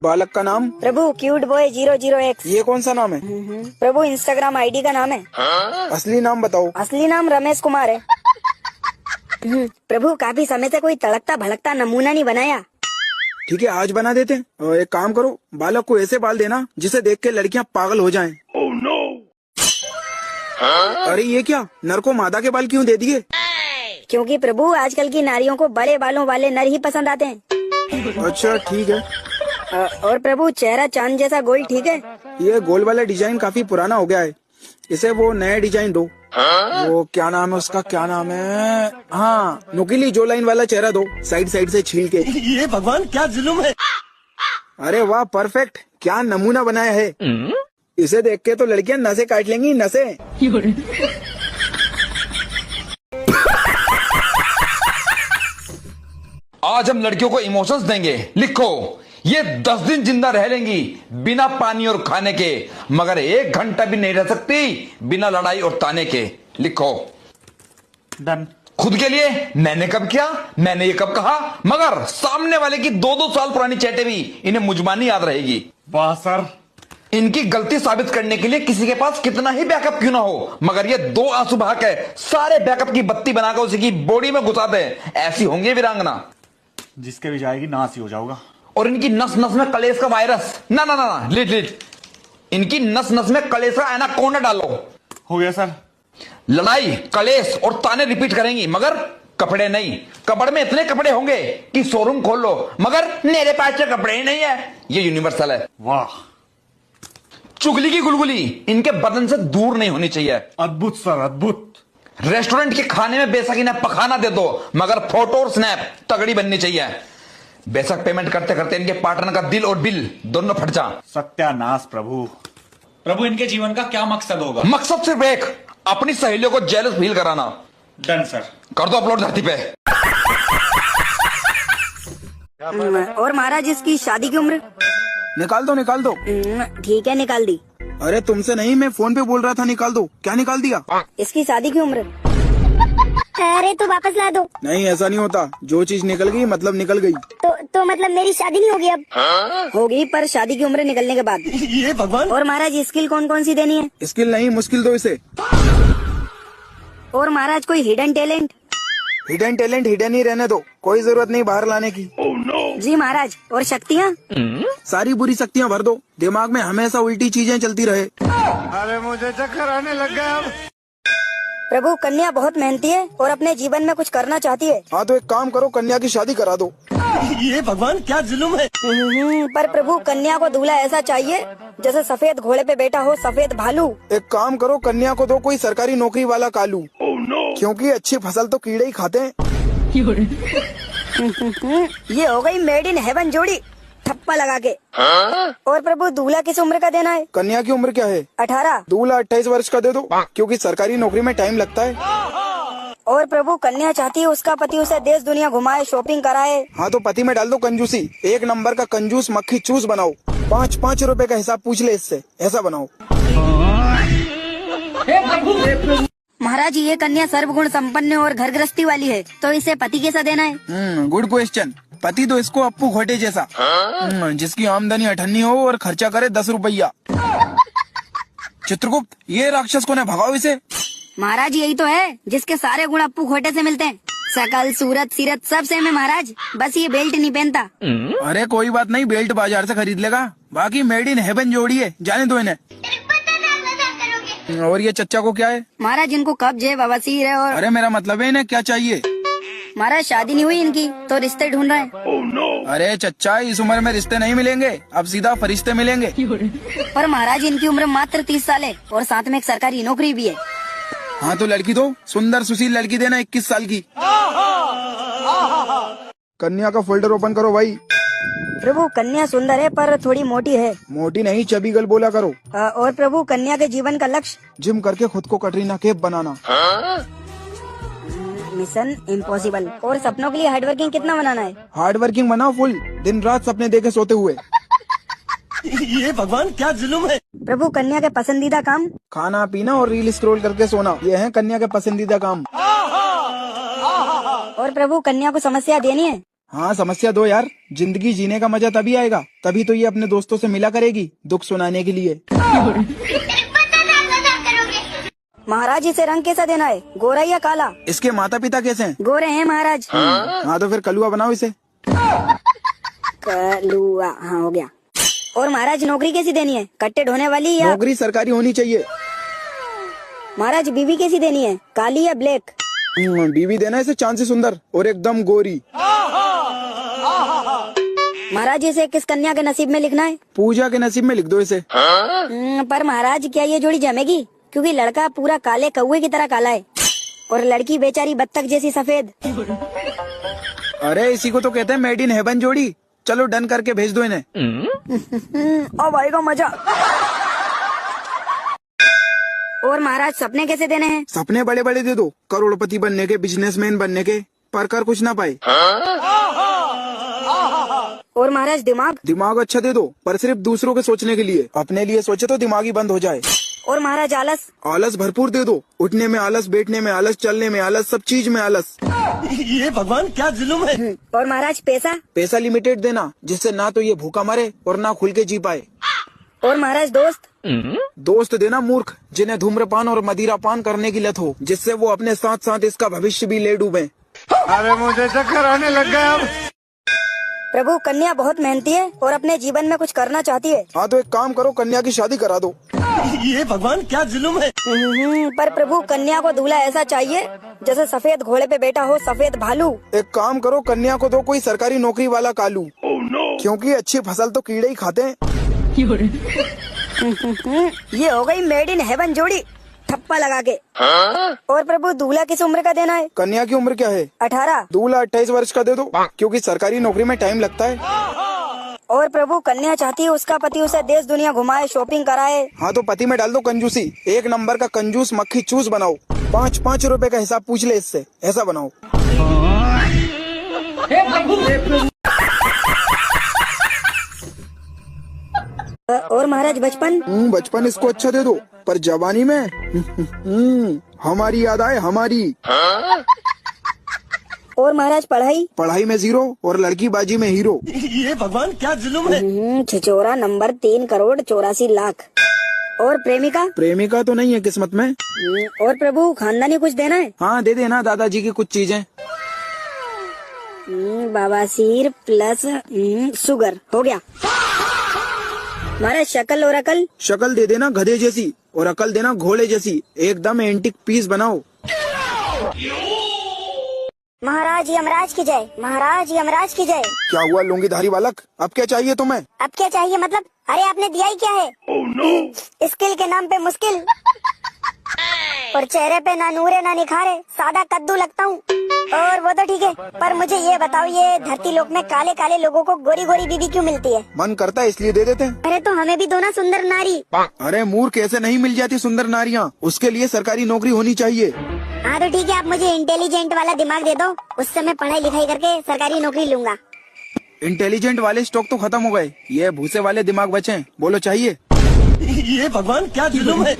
बालक का नाम? प्रभु क्यूट बॉय 00X। ये कौन सा नाम है? प्रभु इंस्टाग्राम आईडी का नाम है। असली नाम बताओ। असली नाम रमेश कुमार है। प्रभु काफी समय से कोई तड़कता भड़कता नमूना नहीं बनाया। ठीक है, आज बना देते हैं। और एक काम करो, बालक को ऐसे बाल देना जिसे देख के लड़कियां पागल हो जाएं। Oh, no! अरे ये क्या, नर को मादा के बाल क्यों दे दिए? क्योंकि प्रभु आजकल की नारियों को बड़े बालों वाले नर ही पसंद आते हैं। अच्छा ठीक है। और प्रभु चेहरा चांद जैसा गोल ठीक है? ये गोल वाला डिजाइन काफी पुराना हो गया है, इसे वो नया डिजाइन दो। वो क्या नाम है उसका, क्या नाम है? हाँ, नुकीली जो लाइन वाला चेहरा दो, साइड साइड से छील के। ये भगवान क्या जुल्म है। अरे वाह, परफेक्ट, क्या नमूना बनाया है। इसे देख के तो लड़कियां नसें काट लेंगी, नसें। आज हम लड़कियों को इमोशंस देंगे। लिखो, ये 10 दिन जिंदा रह लेंगी बिना पानी और खाने के, मगर 1 घंटा भी नहीं रह सकती बिना लड़ाई और ताने के। लिखो। डन। खुद के लिए मैंने कब किया, मैंने ये कब कहा, मगर सामने वाले की 2-2 साल पुरानी चैटें भी इन्हें मुजबानी याद रहेगी। वाह सर। इनकी गलती साबित करने के लिए किसी के पास कितना ही बैकअप क्यों ना हो, मगर ये 2 आंसू बहा के सारे बैकअप की बत्ती बनाकर उसी की बॉडी में घुसाते हैं। ऐसी होंगी वीरांगना, जिसके भी जाएगी नाश ही हो जाऊंगा। और इनकी नस नस में कलेश का वायरस। ना ना ना ना, लिट इनकी नस नस में कलेश का एनाकोंडा डालो। हो गया सर। लड़ाई, कलेश और ताने रिपीट करेंगी, मगर कपड़े नहीं। कपड़ में इतने कपड़े होंगे कि शोरूम खोल लो, मगर मेरे पास तो कपड़े ही नहीं है। ये यूनिवर्सल है। वाह। चुगली की गुलगुली इनके बदन से दूर नहीं होनी चाहिए। अद्भुत सर, अद्भुत। रेस्टोरेंट के खाने में बेशक इन्हें पखाना दे दो, मगर फोटो और स्नैप तगड़ी बननी चाहिए। बेशक पेमेंट करते करते इनके पार्टनर का दिल और बिल दोनों फट जा। सत्यानाश प्रभु। प्रभु इनके जीवन का क्या मकसद होगा? मकसद सिर्फ एक, अपनी सहेलियों को जेलस फील कराना। Done sir. कर दो अपलोड धरती पे। और महाराज इसकी शादी की उम्र? निकाल दो, निकाल दो। ठीक है, निकाल दी। अरे तुमसे नहीं, मैं फोन पे बोल रहा था, निकाल दो। क्या निकाल दिया? इसकी शादी की उम्र? अरे तो वापस ला दो। नहीं, ऐसा नहीं होता। जो चीज निकल गई मतलब निकल गई। तो मतलब मेरी शादी नहीं होगी अब? होगी, पर शादी की उम्र निकलने के बाद। ये भगवान। और महाराज स्किल कौन कौन सी देनी है? स्किल नहीं, मुश्किल दो इसे। और महाराज कोई hidden talent? Hidden talent hidden ही रहने दो, कोई जरूरत नहीं बाहर लाने की। जी महाराज। और शक्तियाँ? सारी बुरी शक्तियाँ भर दो, दिमाग में हमेशा उल्टी चीजें चलती रहे। अरे मुझे चक्कर आने लग गया अब। प्रभु कन्या बहुत मेहनती है और अपने जीवन में कुछ करना चाहती है। हाँ तो एक काम करो, कन्या की शादी करा दो। ये भगवान क्या जुल्म है। पर प्रभु कन्या को दूल्हा ऐसा चाहिए जैसे सफेद घोड़े पे बैठा हो सफेद भालू। एक काम करो, कन्या को दो कोई सरकारी नौकरी वाला कालू। क्योंकि अच्छी फसल तो कीड़े ही खाते हैं। ये हो गई मेड इन हेवन जोड़ी, ठप्पा लगा के। और प्रभु दूल्हा किस उम्र का देना है? कन्या की उम्र क्या है? 18। दूल्हा 28 वर्ष का दे दो, क्योंकि सरकारी नौकरी में टाइम लगता है। और प्रभु कन्या चाहती है उसका पति उसे देश दुनिया घुमाए, शॉपिंग कराए। हाँ तो पति में डाल दो कंजूसी। 1 नंबर का कंजूस मक्खी चूस बनाओ। 5-5 रुपए का हिसाब पूछ ले इससे, ऐसा बनाओ। महाराज ये कन्या सर्वगुण संपन्न और घर गृहस्थी वाली है, तो इसे पति कैसा देना है? Good question. पति तो इसको अप्पू घोटे जैसा, जिसकी आमदनी 98 हो और खर्चा करे 10 रुपया। चित्रगुप्त, ये राक्षस को न भगाओ इसे। महाराज यही तो है जिसके सारे गुण अप्पू घोटे से मिलते हैं। शकल सूरत सीरत सब सेम है महाराज, बस ये बेल्ट नहीं पहनता। अरे कोई बात नहीं, बेल्ट बाजार से खरीद लेगा। बाकी मेड इन हेवन जोड़ी है, जाने दो इन्हें। और ये चच्चा को क्या है? महाराज इनको कब्ज है, बवासीर है और। अरे मेरा मतलब है इन्हें क्या चाहिए? महाराज शादी नहीं हुई इनकी, तो रिश्ते ढूंढ रहे हैं। अरे चच्चा, इस उम्र में रिश्ते नहीं मिलेंगे, अब सीधा फरिश्ते मिलेंगे। पर महाराज इनकी उम्र मात्र 30 साल है और साथ में एक सरकारी नौकरी भी है। हाँ तो लड़की दो, सुंदर सुशील लड़की देना, 21 साल की। कन्या का फोल्डर ओपन करो भाई। प्रभु कन्या सुंदर है पर थोड़ी मोटी है। मोटी नहीं, चबी गल बोला करो। और प्रभु कन्या के जीवन का लक्ष्य? जिम करके खुद को कटरीना कैफ बनाना। Mission impossible. और सपनों के लिए हार्ड वर्किंग कितना बनाना है? हार्ड वर्किंग बनाओ फुल, दिन रात सपने देखे सोते हुए। ये भगवान क्या जुल्म है। प्रभु कन्या के पसंदीदा काम? खाना पीना और रील स्क्रॉल करके सोना, ये है कन्या के पसंदीदा काम। और प्रभु कन्या को समस्या देनी है? हाँ समस्या दो यार, जिंदगी जीने का मजा तभी आएगा, तभी तो ये अपने दोस्तों से मिला करेगी दुख सुनाने के लिए। महाराज इसे रंग कैसा देना है, गोरा या काला? इसके माता पिता कैसे हैं? गोरे हैं महाराज। हाँ तो फिर कलुआ बनाओ इसे। कलुआ, हाँ हो गया। और महाराज नौकरी कैसी देनी है, कट्टे ढोने वाली या? नौकरी सरकारी होनी चाहिए। महाराज बीवी कैसी देनी है, काली या ब्लैक? बीवी देना इसे चांद से सुंदर और एकदम गोरी। महाराज इसे किस कन्या के नसीब में लिखना है? पूजा के नसीब में लिख दो इसे। पर महाराज क्या ये जोड़ी जमेगी, क्योंकि लड़का पूरा काले कौवे की तरह काला है और लड़की बेचारी बत्तख जैसी सफेद। अरे इसी को तो कहते हैं मेड इन हेवन जोड़ी। चलो डन करके भेज दो इन्हें। अब आएगा मजा। और महाराज सपने कैसे देने हैं? सपने बड़े बड़े दे दो, करोड़पति बनने के, बिजनेसमैन बनने के, पर कर कुछ ना पाए। और महाराज दिमाग अच्छा दे दो, पर सिर्फ दूसरों के सोचने के लिए, अपने लिए सोचे तो दिमाग ही बंद हो जाए। और महाराज आलस भरपूर दे दो, उठने में आलस, बैठने में आलस, चलने में आलस, सब चीज में आलस। ये भगवान क्या जुल्म है। और महाराज पैसा लिमिटेड देना, जिससे ना तो ये भूखा मरे और ना खुल के जी पाए। और महाराज दोस्त देना मूर्ख, जिन्हें धूम्रपान और मदिरापान करने की लत हो, जिससे वो अपने साथ साथ इसका भविष्य भी ले डूबे। अरे मुझे चक्कर आने लग गया अब। प्रभु कन्या बहुत मेहनती है और अपने जीवन में कुछ करना चाहती है। हाँ तो एक काम करो, कन्या की शादी करा दो। ये भगवान क्या जुल्म है। पर प्रभु कन्या को दूल्हा ऐसा चाहिए जैसे सफेद घोड़े पे बैठा हो सफेद भालू। एक काम करो, कन्या को दो कोई सरकारी नौकरी वाला कालू। क्योंकि अच्छी फसल तो कीड़े ही खाते हैं। ये हो गई मेड इन हेवन जोड़ी, ठप्पा लगा के। और प्रभु दूल्हा किस उम्र का देना है? कन्या की उम्र क्या है? 18। दूल्हा 28 वर्ष का दे दो, क्योंकि सरकारी नौकरी में टाइम लगता है। और प्रभु कन्या चाहती है उसका पति उसे देश दुनिया घुमाए, शॉपिंग कराए। हाँ तो पति में डाल दो कंजूसी, एक नंबर का कंजूस मक्खी चूस बनाओ। 5-5 रुपए का हिसाब पूछ ले इससे, ऐसा बनाओ। और महाराज बचपन इसको अच्छा दे दो, पर जवानी में हमारी याद आए हमारी। और महाराज पढ़ाई में 0 और लड़की बाजी में हीरो। ये भगवान क्या जुल्म है। छिचोरा नंबर 3 करोड़ 84 लाख। और प्रेमिका तो नहीं है किस्मत में। और प्रभु खानदानी कुछ देना है? हाँ दे देना दादाजी की कुछ चीजें। बवासीर प्लस शुगर, हो गया। महाराज शक्ल और अकल? शक्ल दे देना गधे जैसी और अकल देना घोड़े जैसी, एकदम एंटिक पीस बनाओ। महाराज यमराज की जय, महाराज यमराज की जय। क्या हुआ लुंगीधारी बालक, अब क्या चाहिए तुम्हें? अब क्या चाहिए मतलब? अरे आपने दिया ही क्या है? स्किल के नाम पे मुश्किल और चेहरे पे ना नूरे ना निखारे, सादा कद्दू लगता हूँ। और वो तो ठीक है, पर मुझे ये बताओ, ये धरती लोक में काले काले लोगों को गोरी गोरी बीबी क्यों मिलती है? मन करता है इसलिए दे देते हैं। अरे तो हमें भी दो ना सुंदर नारी। अरे मूर्ख, कैसे नहीं मिल जाती सुंदर नारियाँ, उसके लिए सरकारी नौकरी होनी चाहिए। हाँ तो ठीक है, आप मुझे इंटेलिजेंट वाला दिमाग दे दो, उससे मैं पढ़ाई लिखाई करके सरकारी नौकरी लूंगा। इंटेलिजेंट वाले स्टॉक तो खत्म हो गए, ये भूसे वाले दिमाग बचे हैं। बोलो चाहिए? ये भगवान क्या जुल्म है।